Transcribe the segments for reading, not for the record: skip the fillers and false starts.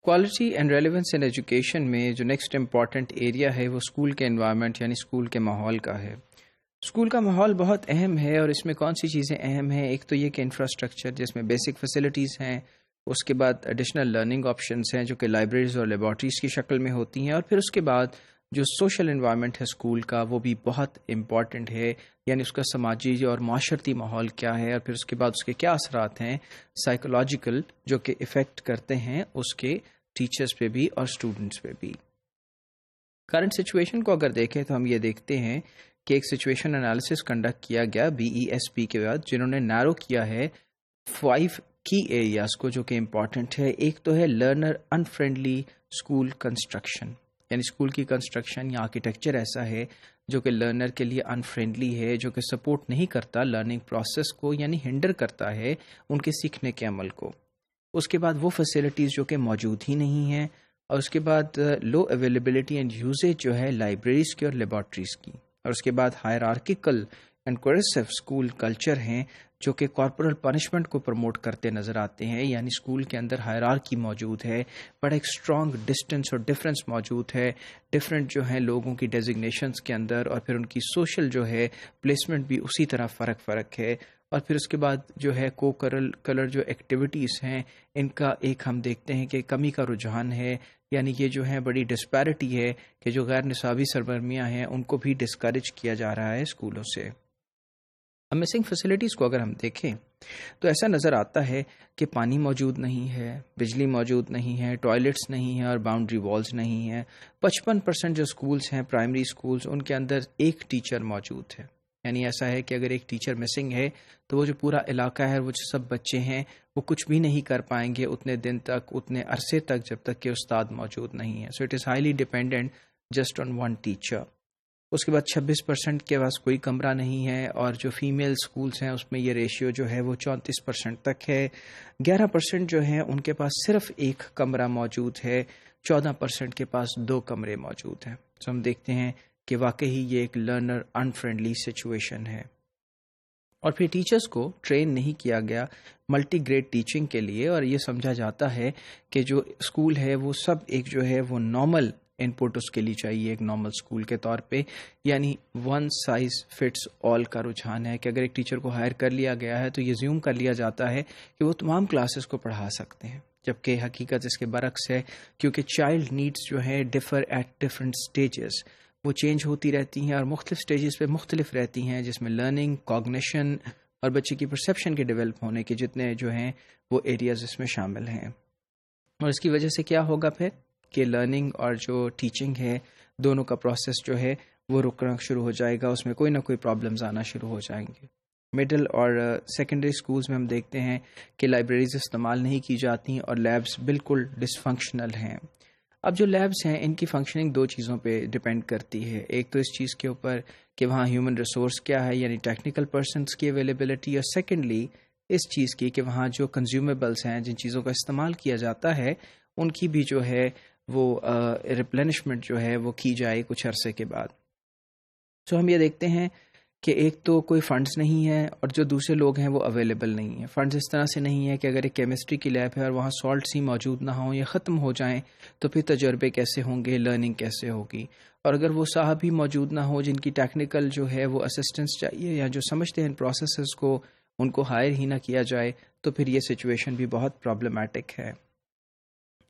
Quality and relevance in education میں جو next important area ہے وہ اسکول کے انوائرمنٹ یعنی اسکول کے ماحول کا ہے۔ اسکول کا ماحول بہت اہم ہے اور اس میں کون سی چیزیں اہم ہیں؟ ایک تو یہ کہ انفراسٹرکچر جس میں بیسک فیسلٹیز ہیں، اس کے بعد ایڈیشنل لرننگ آپشنز ہیں جو کہ لائبریریز اور لیبارٹریز کی شکل میں ہوتی ہیں، اور پھر اس کے بعد جو سوشل انوائرمنٹ ہے اسکول کا وہ بھی بہت امپورٹنٹ ہے، یعنی اس کا سماجی اور معاشرتی ماحول کیا ہے، اور پھر اس کے بعد اس کے کیا اثرات ہیں سائیکولوجیکل جو کہ افیکٹ کرتے ہیں اس کے ٹیچرز پہ بھی اور اسٹوڈنٹس پہ بھی۔ کرنٹ سچویشن کو اگر دیکھیں تو ہم یہ دیکھتے ہیں کہ ایک سچویشن انالیسس کنڈکٹ کیا گیا BESP کے بعد، جنہوں نے نیرو کیا ہے 5 کی ایریاز کو جو کہ امپورٹنٹ ہے۔ ایک تو ہے لرنر انفرینڈلی اسکول کنسٹرکشن، یعنی اسکول کی کنسٹرکشن یا آرکیٹیکچر ایسا ہے جو کہ لرنر کے لیے انفرینڈلی ہے، جو کہ سپورٹ نہیں کرتا لرننگ پروسیس کو، یعنی ہنڈر کرتا ہے ان کے سیکھنے کے عمل کو۔ اس کے بعد وہ فیسلٹیز جو کہ موجود ہی نہیں ہیں، اور اس کے بعد لو اویلیبلٹی اینڈ یوزیج جو ہے لائبریریز کی اور لیبارٹریز کی، اور اس کے بعد ہائرارکیکل اینڈ کوریسو اسکول کلچر ہیں جو کہ کارپورل پنشمنٹ کو پروموٹ کرتے نظر آتے ہیں، یعنی اسکول کے اندر ہائرارکی موجود ہے، بڑا ایک اسٹرانگ ڈسٹینس اور ڈفرینس موجود ہے ڈفرینٹ جو ہیں لوگوں کی ڈیزگنیشنز کے اندر، اور پھر ان کی سوشل جو ہے پلیسمنٹ بھی اسی طرح فرق ہے، اور پھر اس کے بعد جو ہے کو کلر جو ایکٹیویٹیز ہیں ان کا ایک ہم دیکھتے ہیں کہ کمی کا رجحان ہے، یعنی یہ جو ہے بڑی ڈسپیرٹی ہے کہ جو غیر نصابی سرگرمیاں ہیں ان کو بھی ڈسکریج کیا جا رہا ہے اسکولوں سے۔ اب مسنگ فیسلٹیز کو اگر ہم دیکھیں تو ایسا نظر آتا ہے کہ پانی موجود نہیں ہے، بجلی موجود نہیں ہے، ٹوائلٹس نہیں ہیں اور باؤنڈری والز نہیں ہیں۔ 55% جو اسکولز ہیں پرائمری اسکولز ان کے اندر ایک ٹیچر موجود ہے، یعنی ایسا ہے کہ اگر ایک ٹیچر مسنگ ہے تو وہ جو پورا علاقہ ہے وہ جو سب بچے ہیں وہ کچھ بھی نہیں کر پائیں گے اتنے دن تک، اتنے عرصے تک جب تک کہ استاد موجود نہیں ہے۔ So it is highly dependent just on one teacher. اس کے بعد 26% کے پاس کوئی کمرہ نہیں ہے، اور جو فیمیل سکولز ہیں اس میں یہ ریشیو جو ہے وہ 34% تک ہے۔ 11% جو ہیں ان کے پاس صرف ایک کمرہ موجود ہے، 14% کے پاس 2 کمرے موجود ہیں۔ تو ہم دیکھتے ہیں کہ واقعی یہ ایک لرنر انفرینڈلی سچویشن ہے۔ اور پھر ٹیچرز کو ٹرین نہیں کیا گیا ملٹی گریڈ ٹیچنگ کے لیے، اور یہ سمجھا جاتا ہے کہ جو اسکول ہے وہ سب ایک جو ہے وہ نارمل ان پٹ اس کے لیے چاہیے ایک نارمل اسکول کے طور پہ، یعنی ون سائز فٹس آل کا رجحان ہے کہ اگر ایک ٹیچر کو ہائر کر لیا گیا ہے تو یہ زیوم کر لیا جاتا ہے کہ وہ تمام کلاسز کو پڑھا سکتے ہیں، جبکہ حقیقت اس کے برعکس ہے، کیونکہ چائلڈ نیڈس جو ہے ڈفر ایٹ ڈفرنٹ اسٹیجز، وہ چینج ہوتی رہتی ہیں اور مختلف سٹیجز پہ مختلف رہتی ہیں، جس میں لرننگ، کوگنیشن اور بچے کی پرسیپشن کے ڈیولپ ہونے کے جتنے جو ہیں وہ ایریاز اس میں شامل ہیں۔ اور اس کی وجہ سے کیا ہوگا پھر کہ لرننگ اور جو ٹیچنگ ہے دونوں کا پروسیس جو ہے وہ رکنا شروع ہو جائے گا، اس میں کوئی نہ کوئی پرابلمز آنا شروع ہو جائیں گے۔ مڈل اور سیکنڈری سکولز میں ہم دیکھتے ہیں کہ لائبریریز استعمال نہیں کی جاتی اور لیبز بالکل ڈس فنکشنل ہیں۔ اب جو لیبز ہیں ان کی فنکشننگ 2 چیزوں پہ ڈیپینڈ کرتی ہے، ایک تو اس چیز کے اوپر کہ وہاں ہیومن ریسورس کیا ہے یعنی ٹیکنیکل پرسنس کی اویلیبلٹی، اور سیکنڈلی اس چیز کی کہ وہاں جو کنزیومیبلس ہیں جن چیزوں کا استعمال کیا جاتا ہے ان کی بھی جو ہے وہ ریپلینشمنٹ جو ہے وہ کی جائے کچھ عرصے کے بعد۔ سو ہم یہ دیکھتے ہیں کہ ایک تو کوئی فنڈز نہیں ہے، اور جو دوسرے لوگ ہیں وہ اویلیبل نہیں ہیں۔ فنڈز اس طرح سے نہیں ہے کہ اگر ایک کیمسٹری کی لیب ہے اور وہاں سالٹس ہی موجود نہ ہوں یا ختم ہو جائیں تو پھر تجربے کیسے ہوں گے، لرننگ کیسے ہوگی، اور اگر وہ صاحب ہی موجود نہ ہو جن کی ٹیکنیکل جو ہے وہ اسسٹنس چاہیے یا جو سمجھتے ہیں ان پروسیسز کو، ان کو ہائر ہی نہ کیا جائے تو پھر یہ سچویشن بھی بہت پرابلمٹک ہے۔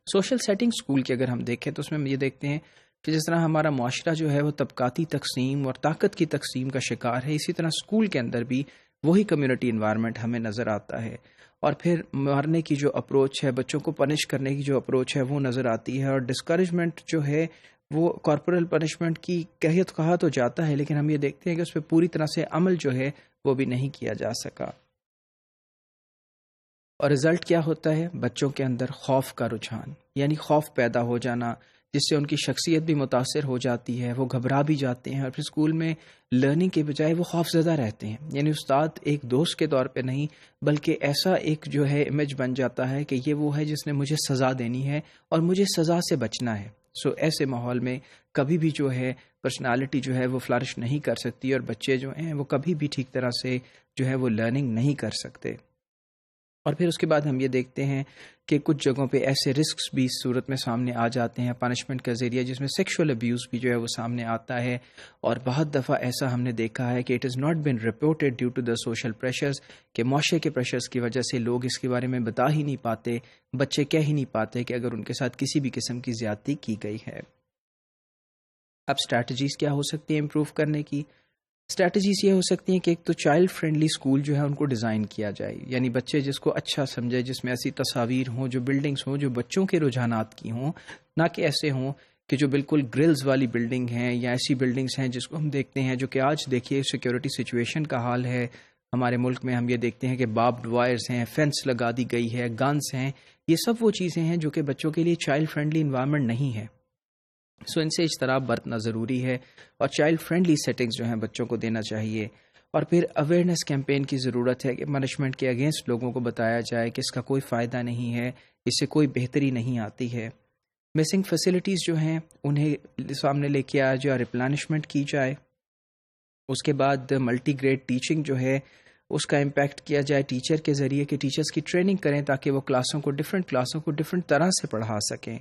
سوشل سیٹنگ اسکول کی اگر ہم دیکھیں تو اس میں ہم یہ دیکھتے ہیں کہ جس طرح ہمارا معاشرہ جو ہے وہ طبقاتی تقسیم اور طاقت کی تقسیم کا شکار ہے، اسی طرح اسکول کے اندر بھی وہی کمیونٹی انوائرمنٹ ہمیں نظر آتا ہے، اور پھر مارنے کی جو اپروچ ہے، بچوں کو پنش کرنے کی جو اپروچ ہے وہ نظر آتی ہے، اور ڈسکریجمنٹ جو ہے وہ کارپورل پنشمنٹ کی کہا تو جاتا ہے، لیکن ہم یہ دیکھتے ہیں کہ اس پہ پوری طرح سے عمل جو ہے وہ بھی نہیں کیا جا سکا۔ اور رزلٹ کیا ہوتا ہے؟ بچوں کے اندر خوف کا رجحان، یعنی خوف پیدا ہو جانا، جس سے ان کی شخصیت بھی متاثر ہو جاتی ہے، وہ گھبرا بھی جاتے ہیں، اور پھر اسکول میں لرننگ کے بجائے وہ خوف زدہ رہتے ہیں، یعنی استاد ایک دوست کے طور پہ نہیں بلکہ ایسا ایک جو ہے امیج بن جاتا ہے کہ یہ وہ ہے جس نے مجھے سزا دینی ہے اور مجھے سزا سے بچنا ہے۔ سو ایسے ماحول میں کبھی بھی جو ہے پرسنالٹی جو ہے وہ فلرش نہیں کر سکتی، اور بچے جو ہیں وہ کبھی بھی ٹھیک طرح سے جو ہے وہ لرننگ نہیں کر سکتے۔ اور پھر اس کے بعد ہم یہ دیکھتے ہیں کہ کچھ جگہوں پہ ایسے رسکس بھی اس صورت میں سامنے آ جاتے ہیں پنشمنٹ کا ذریعہ، جس میں سیکشول ابیوز بھی جو ہے وہ سامنے آتا ہے. اور بہت دفعہ ایسا ہم نے دیکھا ہے کہ it is not been reported due to the social pressures, کہ معاشرے کے پریشرز کی وجہ سے لوگ اس کے بارے میں بتا ہی نہیں پاتے، بچے کہہ ہی نہیں پاتے کہ اگر ان کے ساتھ کسی بھی قسم کی زیادتی کی گئی ہے. اب اسٹریٹجیز کیا ہو سکتی ہیں امپروو کرنے کی؟ اسٹریٹجیز یہ ہو سکتی ہیں کہ ایک تو چائلڈ فرینڈلی اسکول جو ہے ان کو ڈیزائن کیا جائے، یعنی بچے جس کو اچھا سمجھے، جس میں ایسی تصاویر ہوں، جو بلڈنگس ہوں جو بچوں کے رجحانات کی ہوں، نہ کہ ایسے ہوں کہ جو بالکل گرلز والی بلڈنگ ہیں یا ایسی بلڈنگس ہیں جس کو ہم دیکھتے ہیں، جو کہ آج دیکھیے سیکیورٹی سچویشن کا حال ہے ہمارے ملک میں. ہم یہ دیکھتے ہیں کہ باربڈ وائرز ہیں، فینس لگا دی گئی ہے، گنز ہیں. یہ سب وہ چیزیں ہیں جو کہ بچوں کے لیے چائلڈ فرینڈلی انوائرمنٹ نہیں ہے. ان سے اجتناب برتنا ضروری ہے، اور چائلڈ فرینڈلی سیٹنگز جو ہیں بچوں کو دینا چاہیے. اور پھر اویئرنیس کیمپین کی ضرورت ہے کہ پنشمنٹ کے اگینسٹ لوگوں کو بتایا جائے کہ اس کا کوئی فائدہ نہیں ہے، اس سے کوئی بہتری نہیں آتی ہے. مسنگ فیسلٹیز جو ہیں انہیں سامنے لے کے آیا جائے، ریپلانشمنٹ کی جائے. اس کے بعد ملٹی گریڈ ٹیچنگ جو ہے اس کا امپیکٹ کیا جائے ٹیچر کے ذریعے، کہ ٹیچرز کی ٹریننگ کریں تاکہ وہ ڈفرینٹ کلاسوں کو ڈفرینٹ طرح سے پڑھا سکیں.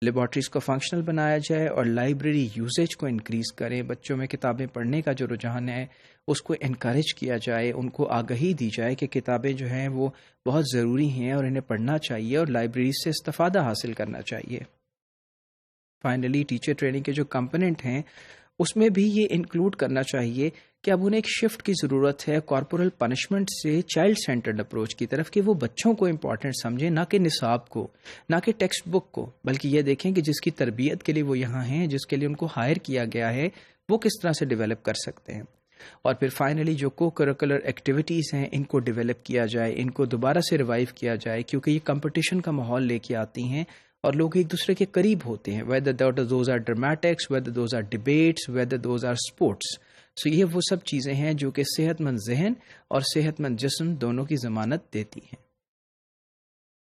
لیبارٹریز کو فنکشنل بنایا جائے اور لائبریری یوزیج کو انکریز کریں. بچوں میں کتابیں پڑھنے کا جو رجحان ہے اس کو انکریج کیا جائے، ان کو آگہی دی جائے کہ کتابیں جو ہیں وہ بہت ضروری ہیں اور انہیں پڑھنا چاہیے اور لائبریریز سے استفادہ حاصل کرنا چاہیے. فائنلی ٹیچر ٹریننگ کے جو کمپوننٹ ہیں اس میں بھی یہ انکلوڈ کرنا چاہیے کہ اب انہیں ایک شفٹ کی ضرورت ہے کارپورل پنشمنٹ سے چائلڈ سینٹرڈ اپروچ کی طرف، کہ وہ بچوں کو امپورٹنٹ سمجھیں، نہ کہ نصاب کو، نہ کہ ٹیکسٹ بک کو، بلکہ یہ دیکھیں کہ جس کی تربیت کے لیے وہ یہاں ہیں، جس کے لیے ان کو ہائر کیا گیا ہے، وہ کس طرح سے ڈیولپ کر سکتے ہیں. اور پھر فائنلی جو کو کریکولر ایکٹیویٹیز ہیں ان کو ڈیولپ کیا جائے، ان کو دوبارہ سے ریوائیو کیا جائے، کیونکہ یہ کمپٹیشن کا ماحول لے کے آتی ہیں اور لوگ ایک دوسرے کے قریب ہوتے ہیں. whether those are dramatics, whether those are debates, whether those are sports. So یہ وہ سب چیزیں ہیں جو کہ صحت مند ذہن اور صحت مند جسم دونوں کی ضمانت دیتی ہیں.